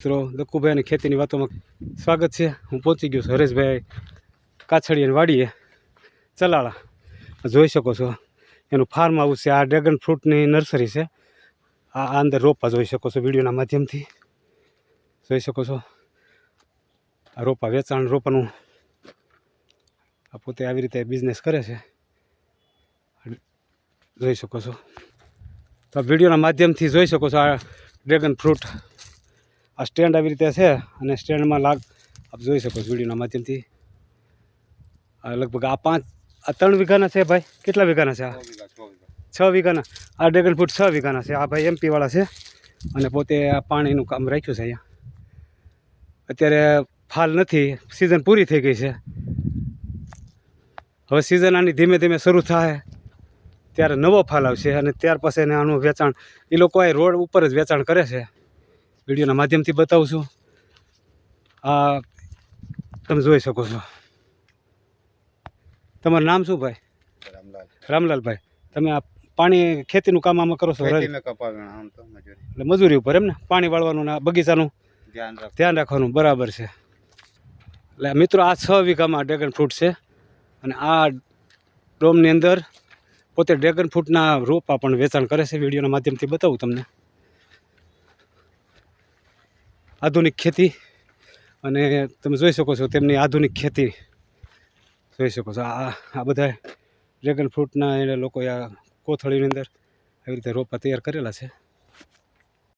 મિત્રો દક્કુભાઈ અને ખેતીની વાતોમાં સ્વાગત છે। હું પહોંચી ગયો છું હરેશભાઈ કાછડિયાની વાડીએ ચલાળા। જોઈ શકો છો એનું ફાર્મ હાઉસ છે। આ ડ્રેગન ફ્રૂટની નર્સરી છે। આ અંદર રોપા જોઈ શકો છો વિડીયોના માધ્યમથી જોઈ શકો છો। આ રોપા વેચાણ રોપાનું આ પોતે આવી રીતે બિઝનેસ કરે છે જોઈ શકો છો। તો આ વિડીયોના માધ્યમથી જોઈ શકો છો આ ડ્રેગન ફ્રૂટ આ સ્ટેન્ડ આવી રીતે છે અને સ્ટેન્ડમાં આપ જોઈ શકો છો વિડીયોના માધ્યમથી। આ લગભગ આ 3 વીઘાના છે ભાઈ। કેટલા વીઘાના છે? આ 6 વીઘાના। આ ડ્રેગન ફ્રૂટ 6 વીઘાના છે। આ ભાઈ એમપી વાળા છે અને પોતે આ પાણીનું કામ રાખ્યું છે અહીંયા। અત્યારે ફાલ નથી, સિઝન પૂરી થઈ ગઈ છે। હવે સિઝન આની ધીમે ધીમે શરૂ થાય ત્યારે નવો ફાલ આવશે અને ત્યાર પછી એને આનું વેચાણ એ લોકો આ રોડ ઉપર જ વેચાણ કરે છે। વિડીયોના માધ્યમથી બતાવું છું। આ તમે જોઈ શકો છો। તમારું નામ શું ભાઈ? રામલાલભાઈ। તમે આ પાણી ખેતીનું કામ આમાં કરો છો? એટલે મજૂરી ઉપર એમ ને? પાણી વાળવાનું ને બગીચાનું ધ્યાન રાખવાનું બરાબર છે। એટલે મિત્રો આ 6 વીઘામાં ડ્રેગન ફ્રૂટ છે અને આ ડોમની અંદર પોતે ડ્રેગન ફ્રૂટના રોપા પણ વેચાણ કરે છે। વિડીયોના માધ્યમથી બતાવું તમને આધુનિક ખેતી અને તમે જોઈ શકો છો તેમની આધુનિક ખેતી જોઈ શકો છો। આ બધા ડ્રેગન ફ્રૂટના એને લોકોએ આ કોથળીની અંદર આવી રીતે રોપા તૈયાર કરેલા છે।